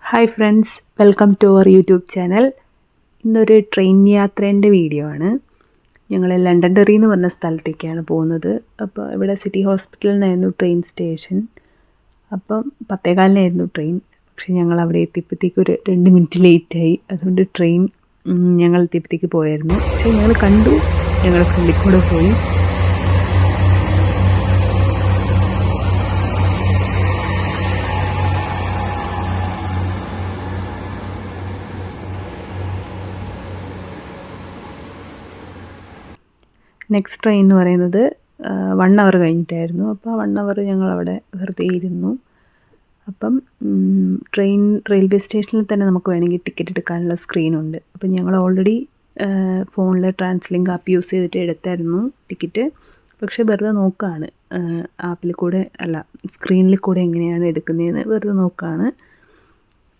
Hi friends, welcome to our YouTube channel. ഇന്നൊരു train യാത്രേൻ്റെ video ആണ്. ഞങ്ങൾ ലണ്ടൻ ഡെറി എന്ന് പറഞ്ഞ സ്ഥലത്തേക്കാണ് പോകുന്നത്. അപ്പോൾ ഇവിടെ സിറ്റി ഹോസ്പിറ്റലിൽ നിന്നായിരുന്നു ട്രെയിൻ സ്റ്റേഷൻ. അപ്പം 10:15 ട്രെയിൻ. പക്ഷേ ഞങ്ങൾ അവിടെ എത്തിയപ്പോഴത്തേക്ക് ഒരു 2 മിനിറ്റ് ലേറ്റായി. അതുകൊണ്ട് ട്രെയിൻ ഞങ്ങൾ എത്തിയപ്പോഴത്തേക്ക് പോയായിരുന്നു. പക്ഷേ ഞങ്ങൾ കണ്ടു, ഞങ്ങൾ ഫ്രണ്ടിൽ കൂടെ പോയി. നെക്സ്റ്റ് ട്രെയിൻ എന്ന് പറയുന്നത് 1 അവർ കഴിഞ്ഞിട്ടായിരുന്നു. അപ്പോൾ 1 അവർ ഞങ്ങളവിടെ വെറുതെ ഇരുന്നു. അപ്പം റെയിൽവേ സ്റ്റേഷനിൽ തന്നെ നമുക്ക് വേണമെങ്കിൽ ടിക്കറ്റ് എടുക്കാനുള്ള സ്ക്രീനുണ്ട്. അപ്പം ഞങ്ങൾ ഓൾറെഡി ഫോണിൽ ട്രാൻസ്ലിങ്ക് ആപ്പ് യൂസ് ചെയ്തിട്ട് എടുത്തായിരുന്നു ടിക്കറ്റ്. പക്ഷേ വെറുതെ നോക്കുകയാണ്, ആപ്പിൽ കൂടെ അല്ല സ്ക്രീനിൽ കൂടെ എങ്ങനെയാണ് എടുക്കുന്നതെന്ന് വെറുതെ നോക്കുകയാണ്.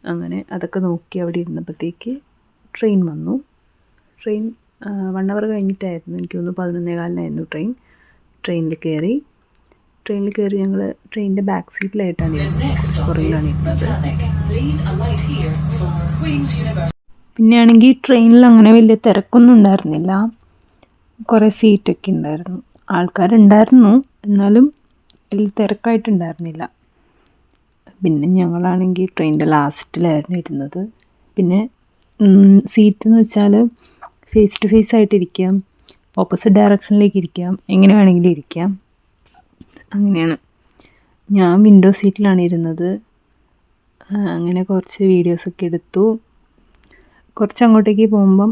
അങ്ങനെ അതൊക്കെ നോക്കി അവിടെ ഇരുന്നപ്പോഴത്തേക്ക് ട്രെയിൻ വന്നു. ട്രെയിൻ 1 അവർ കഴിഞ്ഞിട്ടായിരുന്നു, എനിക്ക് തോന്നുന്നു 11:15 ട്രെയിനിൽ കയറി ഞങ്ങൾ ട്രെയിനിൻ്റെ ബാക്ക് സീറ്റിലായിട്ടാണ് ഇരുന്നത്, കുറച്ച് പുറകിലാണ് ഇരുന്നത്. പിന്നെയാണെങ്കിൽ ട്രെയിനിൽ അങ്ങനെ വലിയ തിരക്കൊന്നും ഉണ്ടായിരുന്നില്ല, കുറേ സീറ്റൊക്കെ ഉണ്ടായിരുന്നു, ആൾക്കാരുണ്ടായിരുന്നു, എന്നാലും വലിയ തിരക്കായിട്ടുണ്ടായിരുന്നില്ല. പിന്നെ ഞങ്ങളാണെങ്കിൽ ട്രെയിനിൻ്റെ ലാസ്റ്റിലായിരുന്നു ഇരുന്നത്. പിന്നെ സീറ്റ് എന്ന് വെച്ചാൽ ഫേസ് ടു ഫേസ് ആയിട്ടിരിക്കാം, ഓപ്പോസിറ്റ് ഡയറക്ഷനിലേക്ക് ഇരിക്കാം, എങ്ങനെ വേണമെങ്കിലും ഇരിക്കാം. അങ്ങനെയാണ്. ഞാൻ വിൻഡോ സീറ്റിലാണ് ഇരുന്നത്. അങ്ങനെ കുറച്ച് വീഡിയോസൊക്കെ എടുത്തു. കുറച്ച് അങ്ങോട്ടേക്ക് പോകുമ്പം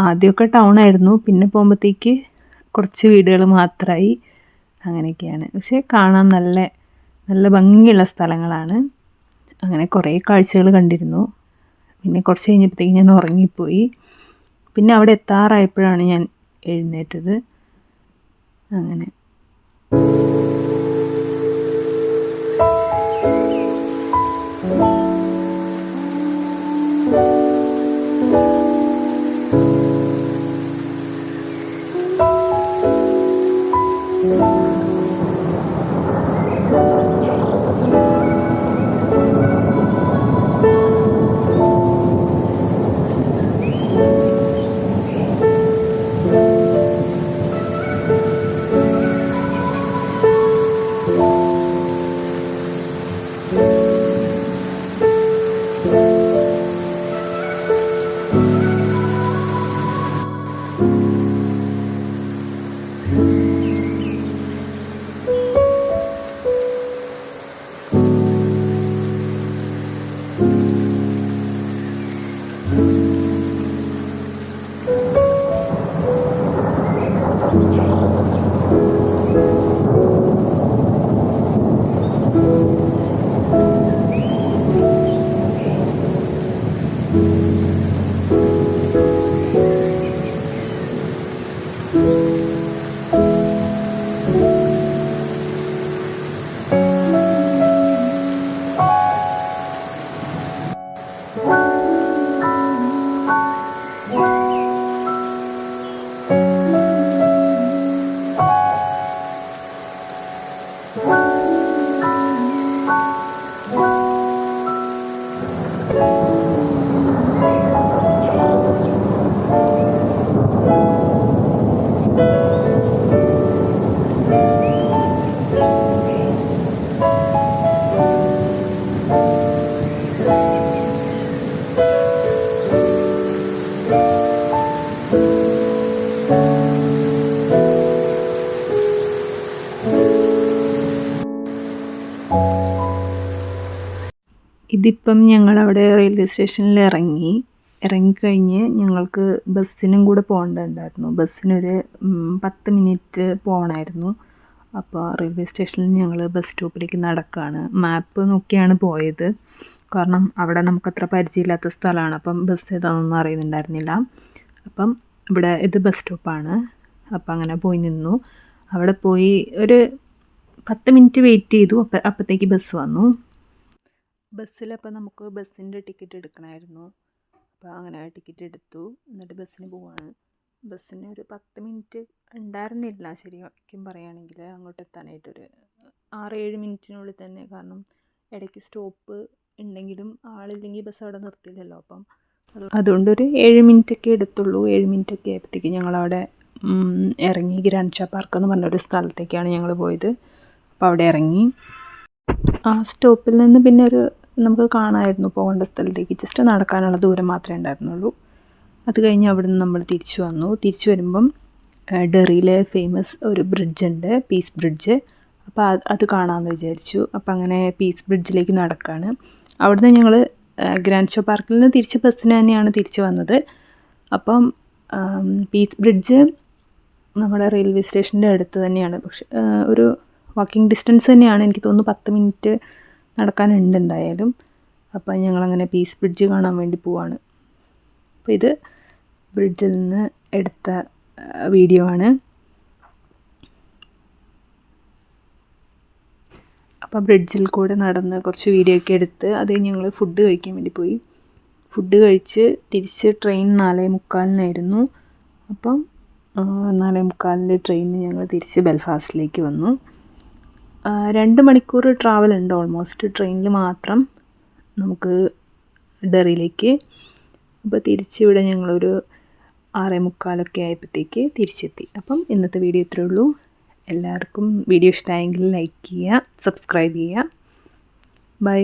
ആദ്യമൊക്കെ ടൗണായിരുന്നു, പിന്നെ പോകുമ്പോഴത്തേക്ക് കുറച്ച് വീടുകൾ മാത്രമായി. അങ്ങനെയൊക്കെയാണ്. പക്ഷേ കാണാൻ നല്ല ഭംഗിയുള്ള സ്ഥലങ്ങളാണ്. അങ്ങനെ കുറേ കാഴ്ചകൾ കണ്ടിരുന്നു. പിന്നെ കുറച്ച് കഴിഞ്ഞപ്പോഴത്തേക്ക് ഞാൻ ഉറങ്ങിപ്പോയി. പിന്നെ അവിടെ എത്താറായപ്പോഴാണ് ഞാൻ എഴുന്നേറ്റത്. അങ്ങനെ ഇതിപ്പം ഞങ്ങളവിടെ റെയിൽവേ സ്റ്റേഷനിൽ ഇറങ്ങിക്കഴിഞ്ഞ് ഞങ്ങൾക്ക് ബസ്സിനും കൂടെ പോകേണ്ടതുണ്ടായിരുന്നു. ബസ്സിനൊരു 10 മിനിറ്റ് പോകണമായിരുന്നു. അപ്പോൾ റെയിൽവേ സ്റ്റേഷനിൽ ഞങ്ങൾ ബസ് സ്റ്റോപ്പിലേക്ക് നടക്കുകയാണ്. മാപ്പ് നോക്കിയാണ് പോയത്, കാരണം അവിടെ നമുക്കത്ര പരിചയമില്ലാത്ത സ്ഥലമാണ്. അപ്പം ബസ് ഏതാണെന്നൊന്നും അറിയുന്നുണ്ടായിരുന്നില്ല. അപ്പം ഇത് ബസ് സ്റ്റോപ്പാണ്. അപ്പം അങ്ങനെ പോയി നിന്നു. അവിടെ പോയി ഒരു 10 മിനിറ്റ് വെയിറ്റ് ചെയ്തു. അപ്പോഴത്തേക്ക് ബസ് വന്നു. ബസ്സിലപ്പോൾ നമുക്ക് ബസ്സിൻ്റെ ടിക്കറ്റ് എടുക്കണമായിരുന്നു. അപ്പോൾ അങ്ങനെ ടിക്കറ്റ് എടുത്തു. എന്നിട്ട് ബസ്സിന് പോവാണ്. ബസ്സിന് ഒരു 10 മിനിറ്റ് ഉണ്ടായിരുന്നില്ല ശരിക്കും പറയുകയാണെങ്കിൽ, അങ്ങോട്ട് എത്താനായിട്ടൊരു 6-7 മിനിറ്റിനുള്ളിൽ തന്നെ. കാരണം ഇടയ്ക്ക് സ്റ്റോപ്പ് ഉണ്ടെങ്കിലും ആളില്ലെങ്കിൽ ബസ് അവിടെ നിർത്തില്ലല്ലോ. അപ്പം അതുകൊണ്ടൊരു 7 മിനിറ്റൊക്കെ എടുത്തുള്ളൂ. 7 മിനിറ്റൊക്കെ ആയപ്പോഴത്തേക്ക് ഞങ്ങളവിടെ ഇറങ്ങി. ഗ്രാൻഡ് പാർക്ക് എന്ന് പറഞ്ഞൊരു സ്ഥലത്തേക്കാണ് ഞങ്ങൾ പോയത്. അപ്പോൾ അവിടെ ഇറങ്ങി. ആ സ്റ്റോപ്പിൽ നിന്ന് പിന്നെ നമുക്ക് കാണാമായിരുന്നു പോകേണ്ട സ്ഥലത്തേക്ക്. ജസ്റ്റ് നടക്കാനുള്ള ദൂരം മാത്രമേ ഉണ്ടായിരുന്നുള്ളൂ. അത് കഴിഞ്ഞ് അവിടെ നിന്ന് നമ്മൾ തിരിച്ചു വന്നു. തിരിച്ചു വരുമ്പം ഡെറിയിലെ ഫേമസ് ഒരു ബ്രിഡ്ജുണ്ട്, പീസ് ബ്രിഡ്ജ്. അപ്പോൾ അത് കാണാമെന്ന് വിചാരിച്ചു. അപ്പോൾ അങ്ങനെ പീസ് ബ്രിഡ്ജിലേക്ക് നടക്കുകയാണ്. അവിടുന്ന് ഞങ്ങൾ ഗ്രാൻഡ് പാർക്കിൽ നിന്ന് തിരിച്ച് ബസ്സിന് തന്നെയാണ് തിരിച്ച് വന്നത്. അപ്പം പീസ് ബ്രിഡ്ജ് നമ്മുടെ റെയിൽവേ സ്റ്റേഷൻ്റെ അടുത്ത് തന്നെയാണ്. പക്ഷെ ഒരു വാക്കിംഗ് ഡിസ്റ്റൻസ് തന്നെയാണ്. എനിക്ക് തോന്നുന്നു 10 മിനിറ്റ് നടക്കാനുണ്ട് എന്തായാലും. അപ്പം ഞങ്ങളങ്ങനെ പീസ് ബ്രിഡ്ജ് കാണാൻ വേണ്ടി പോവാണ്. അപ്പോൾ ഇത് ബ്രിഡ്ജിൽ നിന്ന് എടുത്ത വീഡിയോ ആണ്. അപ്പോൾ ബ്രിഡ്ജിൽ കൂടെ നടന്ന് കുറച്ച് വീഡിയോ ഒക്കെ എടുത്ത് അത് ഞങ്ങൾ ഫുഡ് കഴിക്കാൻ വേണ്ടി പോയി. ഫുഡ് കഴിച്ച് തിരിച്ച് ട്രെയിൻ 4:45-നായിരുന്നു. അപ്പം 4:45 ട്രെയിനിന് ഞങ്ങൾ തിരിച്ച് ബെൽഫാസ്റ്റിലേക്ക് വന്നു. 2 മണിക്കൂർ ട്രാവൽ ഉണ്ട് ഓൾമോസ്റ്റ് ട്രെയിനിൽ മാത്രം നമുക്ക് ഡെറിയിലേക്ക്. അപ്പോൾ തിരിച്ചിവിടെ ഞങ്ങളൊരു 6:45 ആയപ്പോഴത്തേക്ക് തിരിച്ചെത്തി. അപ്പം ഇന്നത്തെ വീഡിയോ ഇത്രയേ ഉള്ളൂ. എല്ലാവർക്കും വീഡിയോ ഇഷ്ടമായെങ്കിൽ ലൈക്ക് ചെയ്യുക, സബ്സ്ക്രൈബ് ചെയ്യുക. ബൈ.